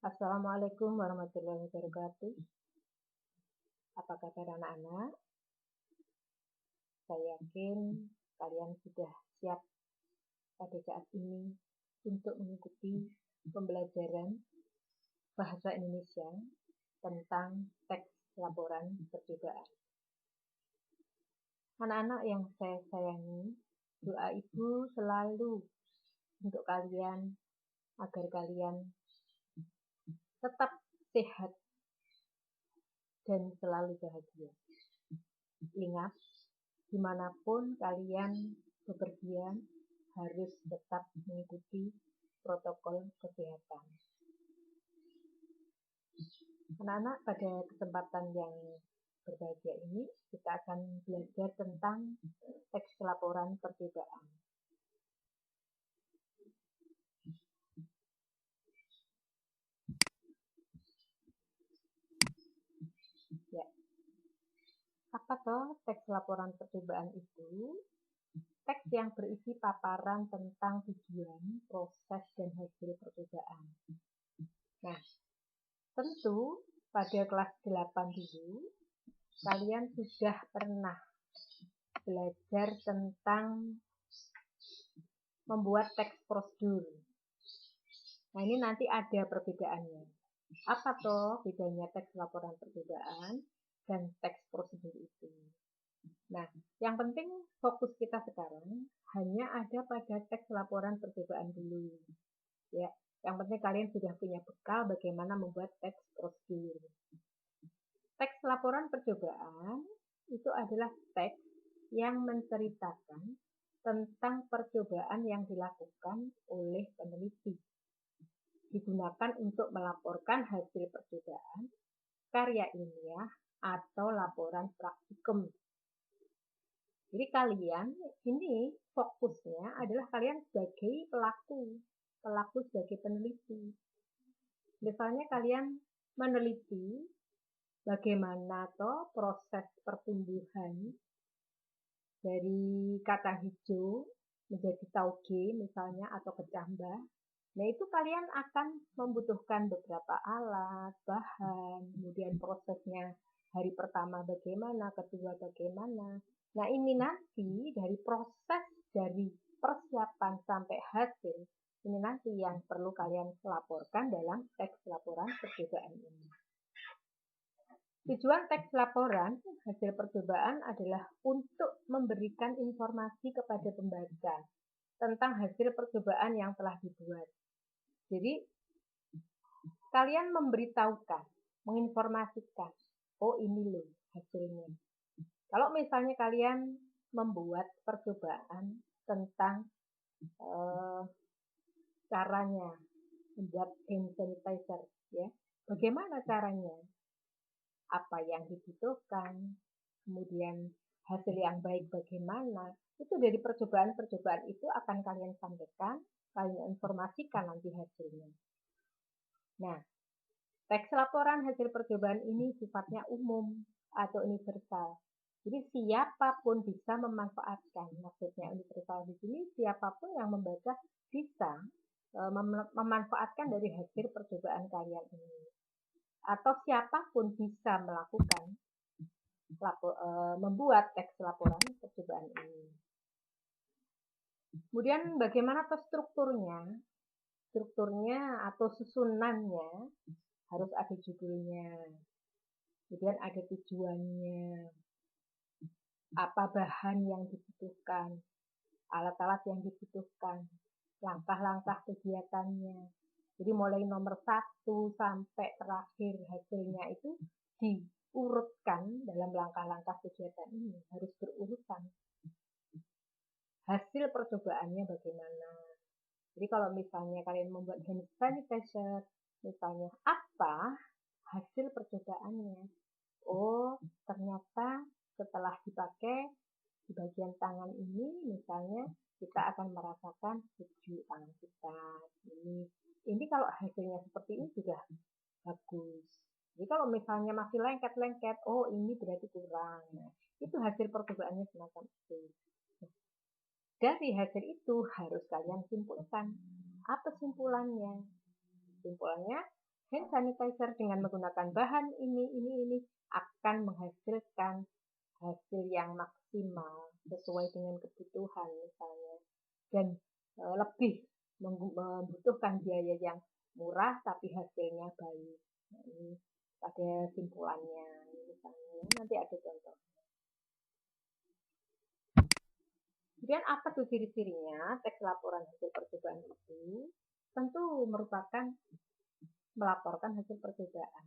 Assalamualaikum warahmatullahi wabarakatuh. Apa kabar anak-anak? Saya yakin kalian sudah siap pada saat ini untuk mengikuti pembelajaran bahasa Indonesia tentang teks laporan percobaan. Anak-anak yang saya sayangi, doa Ibu selalu untuk kalian agar kalian tetap sehat dan selalu bahagia. Ingat, dimanapun kalian bepergian harus tetap mengikuti protokol kesehatan. Anak-anak, pada kesempatan yang berbahagia ini kita akan belajar tentang teks laporan percobaan. Ya. Apa toh teks laporan percobaan itu? Teks yang berisi paparan tentang tujuan, proses, dan hasil percobaan. Nah, tentu pada kelas 8 dulu, kalian sudah pernah belajar tentang membuat teks prosedur. Nah, ini nanti ada perbedaannya. Apa toh bedanya teks laporan percobaan dan teks prosedur itu? Nah, yang penting fokus kita sekarang hanya ada pada teks laporan percobaan dulu. Ya, yang penting kalian sudah punya bekal bagaimana membuat teks prosedur. Teks laporan percobaan itu adalah teks yang menceritakan tentang percobaan yang dilakukan oleh peneliti. Digunakan untuk melaporkan hasil percobaan, karya ilmiah, atau laporan praktikum. Jadi kalian ini fokusnya adalah kalian sebagai pelaku sebagai peneliti. Misalnya kalian meneliti bagaimana toh proses pertumbuhan dari kacang hijau menjadi tauge misalnya atau kecambah. Nah, itu kalian akan membutuhkan beberapa alat, bahan, kemudian prosesnya hari pertama bagaimana, kedua bagaimana. Nah, ini nanti dari proses dari persiapan sampai hasil, ini nanti yang perlu kalian laporkan dalam teks laporan percobaan ini. Tujuan teks laporan hasil percobaan adalah untuk memberikan informasi kepada pembaca tentang hasil percobaan yang telah dibuat. Jadi, kalian memberitahukan, menginformasikan, oh ini loh hasilnya. Kalau misalnya kalian membuat percobaan tentang caranya membuat hand sanitizer, ya, bagaimana caranya? Apa yang dibutuhkan, kemudian hasil yang baik bagaimana, itu dari percobaan-percobaan itu akan kalian sampaikan, kalian informasikan nanti hasilnya. Nah, teks laporan hasil percobaan ini sifatnya umum atau universal. Jadi siapapun bisa memanfaatkan. Maksudnya universal di sini siapapun yang membaca bisa memanfaatkan dari hasil percobaan kalian ini. Atau siapapun bisa melakukan membuat teks laporan percobaan ini. Kemudian bagaimana strukturnya? Strukturnya atau susunannya harus ada judulnya, kemudian ada tujuannya, apa bahan yang dibutuhkan, alat-alat yang dibutuhkan, langkah-langkah kegiatannya. Jadi mulai nomor 1 sampai terakhir hasilnya itu diurutkan dalam langkah-langkah kegiatan ini, harus berurutan. Hasil percobaannya bagaimana? Jadi kalau misalnya kalian membuat hand sanitizer, misalnya apa hasil percobaannya? Oh, ternyata setelah dipakai di bagian tangan ini misalnya kita akan merasakan sejuk tangan kita. Ini kalau hasilnya seperti ini sudah bagus. Jadi kalau misalnya masih lengket-lengket, oh ini berarti kurang. Nah, itu hasil percobaannya semacam itu. Dari hasil itu harus kalian simpulkan. Apa simpulannya? Simpulannya hand sanitizer dengan menggunakan bahan ini akan menghasilkan hasil yang maksimal sesuai dengan kebutuhan misalnya, dan lebih membutuhkan biaya yang murah tapi hasilnya baik. Nah, ini pada simpulannya misalnya, nanti ada contoh. Kemudian apa tuh ciri-cirinya teks laporan hasil percobaan itu? Tentu merupakan melaporkan hasil percobaan.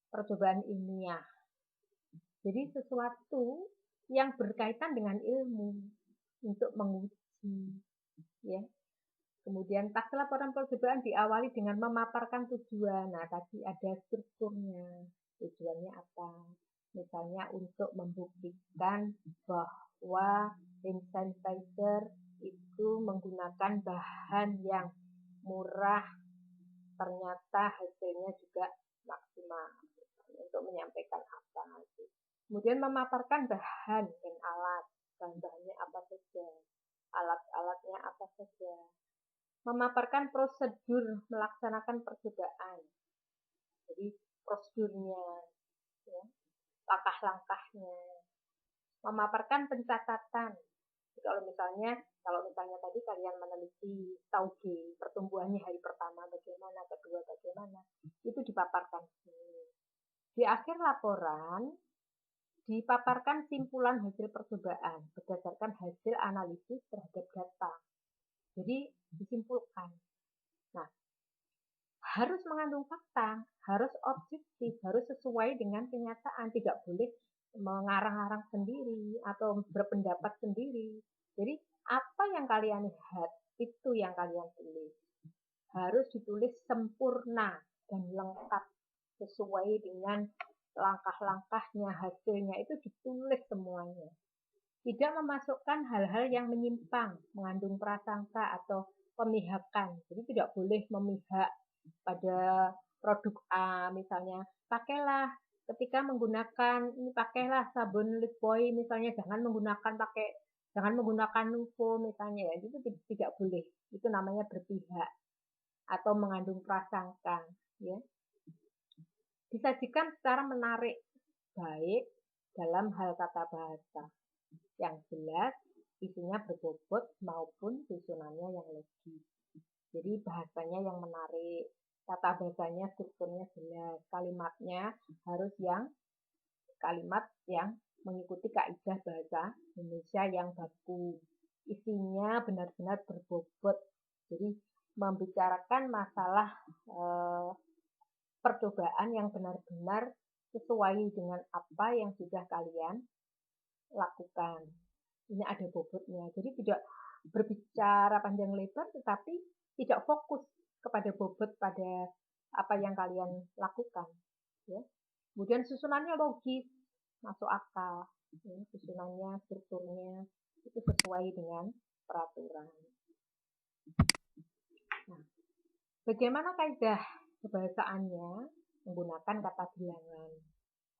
Percobaan ilmiah. Jadi sesuatu yang berkaitan dengan ilmu untuk menguji, ya. Kemudian teks laporan percobaan diawali dengan memaparkan tujuan. Nah, tadi ada strukturnya. Tujuannya apa? Misalnya untuk membuktikan bahwa hand sanitizer itu menggunakan bahan yang murah, ternyata hasilnya juga maksimal. Untuk menyampaikan apa? Kemudian memaparkan bahan dan alat. Bahan-bahannya apa saja? Alat-alatnya apa saja? Memaparkan prosedur melaksanakan percobaan. Jadi prosedurnya, ya, langkah-langkahnya. Memaparkan pencatatan. Kalau misalnya tadi kalian meneliti tauge pertumbuhannya hari pertama bagaimana, kedua bagaimana, itu dipaparkan. Di akhir laporan dipaparkan simpulan hasil percobaan berdasarkan hasil analisis terhadap data. Jadi disimpulkan. Nah, harus mengandung fakta, harus objektif, harus sesuai dengan kenyataan, tidak boleh mengarang-arang sendiri atau berpendapat sendiri. Jadi apa yang kalian lihat itu yang kalian tulis. Harus ditulis sempurna dan lengkap sesuai dengan langkah-langkahnya, hasilnya itu ditulis semuanya. Tidak memasukkan hal-hal yang menyimpang, mengandung prasangka atau pemihakan. Jadi tidak boleh memihak pada produk A misalnya. Pakailah sabun Lifebuoy misalnya, jangan menggunakan Nuvo misalnya, ya itu tidak boleh. Itu namanya berpihak atau mengandung prasangka, ya. Disajikan secara menarik, baik dalam hal tata bahasa yang jelas, isinya berbobot maupun susunannya yang logis. Jadi bahasanya yang menarik, tata bahasanya, strukturnya jelas, kalimatnya harus kalimat yang mengikuti kaidah bahasa Indonesia yang baku. Isinya benar-benar berbobot. Jadi membicarakan masalah percobaan yang benar-benar sesuai dengan apa yang sudah kalian lakukan. Ini ada bobotnya. Jadi tidak berbicara panjang lebar tetapi tidak fokus kepada bobot pada apa yang kalian lakukan, ya. Kemudian susunannya logis, masuk akal, ya. Susunannya, strukturnya itu sesuai dengan peraturan. Nah, bagaimana kaidah kebahasaannya? Menggunakan kata bilangan.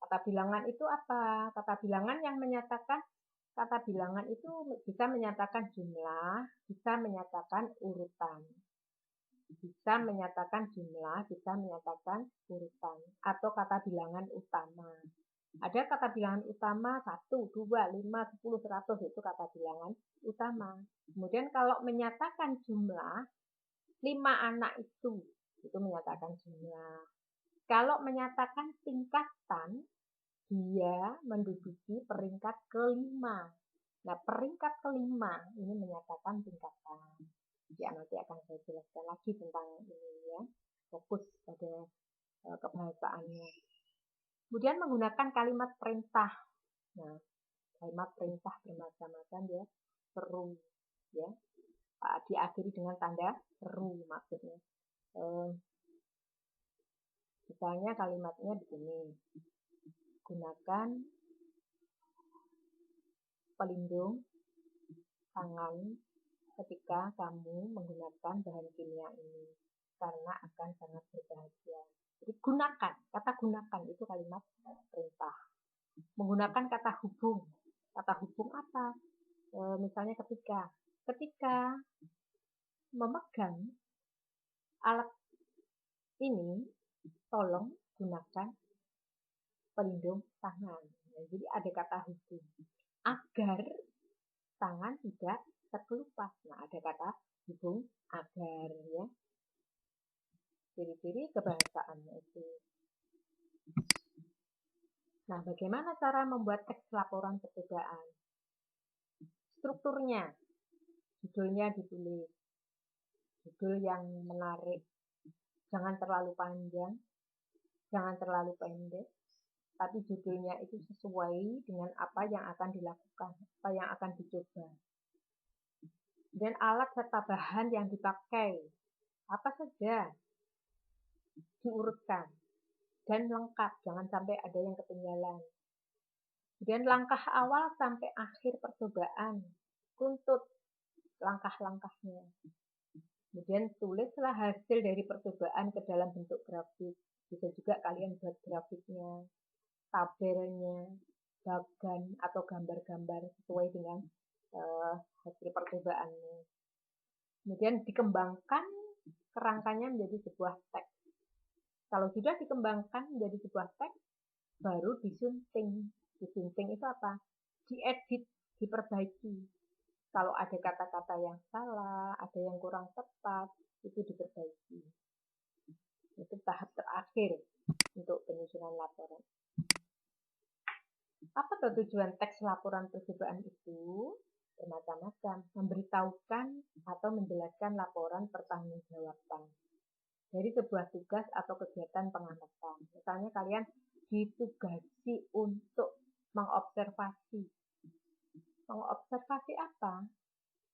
Kata bilangan itu apa? Kata bilangan itu bisa menyatakan jumlah, bisa menyatakan urutan. Bisa menyatakan jumlah, bisa menyatakan urutan. Atau kata bilangan utama. Ada kata bilangan utama 1, 2, 5, 10, 100, itu kata bilangan utama. Kemudian kalau menyatakan jumlah, 5 anak itu menyatakan jumlah. Kalau menyatakan tingkatan, dia menduduki peringkat kelima. Nah, peringkat kelima ini menyatakan tingkatan. Ya, nanti akan saya jelaskan lagi tentang ini, ya. Fokus pada kebahasaannya. Kemudian menggunakan kalimat perintah. Nah, kalimat perintah bermacam-macam, ya. Seru, ya. Diakhiri dengan tanda seru maksudnya. Misalnya kalimatnya begini. Gunakan pelindung tangan ketika kamu menggunakan bahan kimia ini karena akan sangat berbahaya. Jadi gunakan, kata gunakan itu kalimat perintah. Menggunakan kata hubung. Kata hubung apa? Misalnya ketika memegang alat ini tolong gunakan pelindung tangan. Nah, jadi ada kata hukum agar tangan tidak terkelupas. Nah, ada kata hukum agar ya. Ciri-ciri kebahasaannya itu. Nah, bagaimana cara membuat teks laporan percobaan? Strukturnya, judulnya ditulis, judul yang menarik, jangan terlalu panjang, jangan terlalu pendek, tapi judulnya itu sesuai dengan apa yang akan dilakukan, apa yang akan dicoba. Dan alat serta bahan yang dipakai, apa saja, diurutkan, dan lengkap, jangan sampai ada yang ketinggalan. Dan langkah awal sampai akhir percobaan, runtut langkah-langkahnya. Kemudian tulislah hasil dari percobaan ke dalam bentuk grafik. Bisa juga kalian buat grafiknya, tabelnya, bagan atau gambar-gambar sesuai dengan hasil percobaannya. Kemudian dikembangkan kerangkanya menjadi sebuah teks. Kalau sudah dikembangkan menjadi sebuah teks, baru disunting. Disunting itu apa? Diedit, diperbaiki. Kalau ada kata-kata yang salah, ada yang kurang tepat, itu diperbaiki. Itu tahap terakhir untuk penyusunan laporan. Apa tujuan teks laporan percobaan itu? Bermacam-macam. Memberitahukan atau menjelaskan laporan pertanggungjawaban dari sebuah tugas atau kegiatan pengamatan. Misalnya kalian ditugasi untuk mengobservasi. Mengobservasi apa?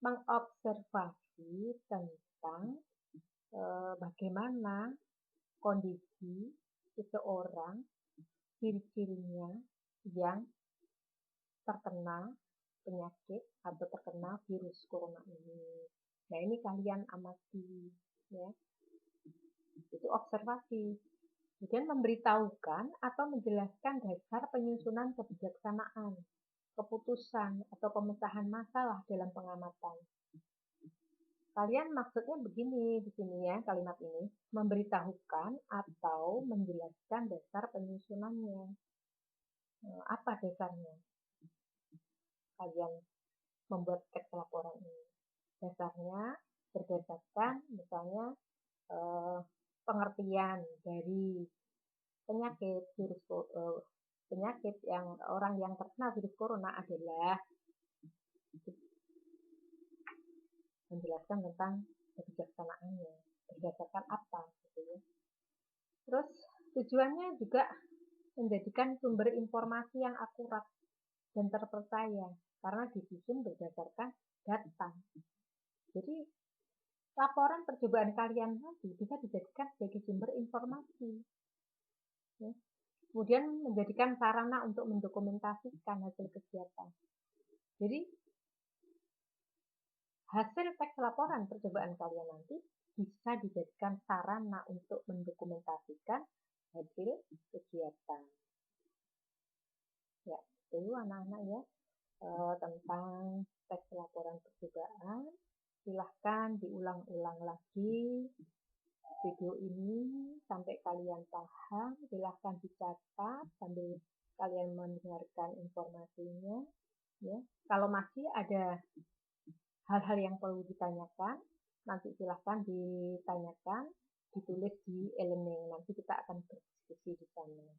Mengobservasi tentang bagaimana kondisi seseorang, ciri-cirinya yang terkena penyakit atau terkena virus corona ini. Nah, ini kalian amati, ya. Itu observasi. Kemudian memberitahukan atau menjelaskan dasar penyusunan kebijaksanaan, keputusan atau pemecahan masalah dalam pengamatan. Kalian maksudnya begini di sini ya, kalimat ini, memberitahukan atau menjelaskan dasar penyusunannya. Apa dasarnya? Kalian membuat teks laporan ini. Dasarnya berdasarkan misalnya pengertian dari penyakit yang orang yang terkena virus corona adalah menjelaskan tentang kebijaksanaannya, berdasarkan apa gitu ya. Terus tujuannya juga menjadikan sumber informasi yang akurat dan terpercaya karena disusun berdasarkan data. Jadi laporan percobaan kalian nanti bisa dijadikan sebagai sumber informasi. Ya. Kemudian menjadikan sarana untuk mendokumentasikan hasil kegiatan. Jadi hasil teks laporan percobaan kalian nanti bisa dijadikan sarana untuk mendokumentasikan hasil kegiatan. Ya, itu anak-anak ya tentang teks laporan percobaan. Silahkan diulang-ulang lagi video ini sampai kalian paham. Silahkan dicatat sambil kalian mendengarkan informasinya. Ya, kalau masih ada hal-hal yang perlu ditanyakan, nanti silahkan ditanyakan, ditulis di e-learning. Nanti kita akan berdiskusi di sana.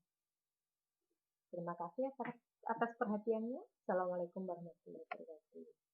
Terima kasih atas perhatiannya. Assalamualaikum warahmatullahi wabarakatuh.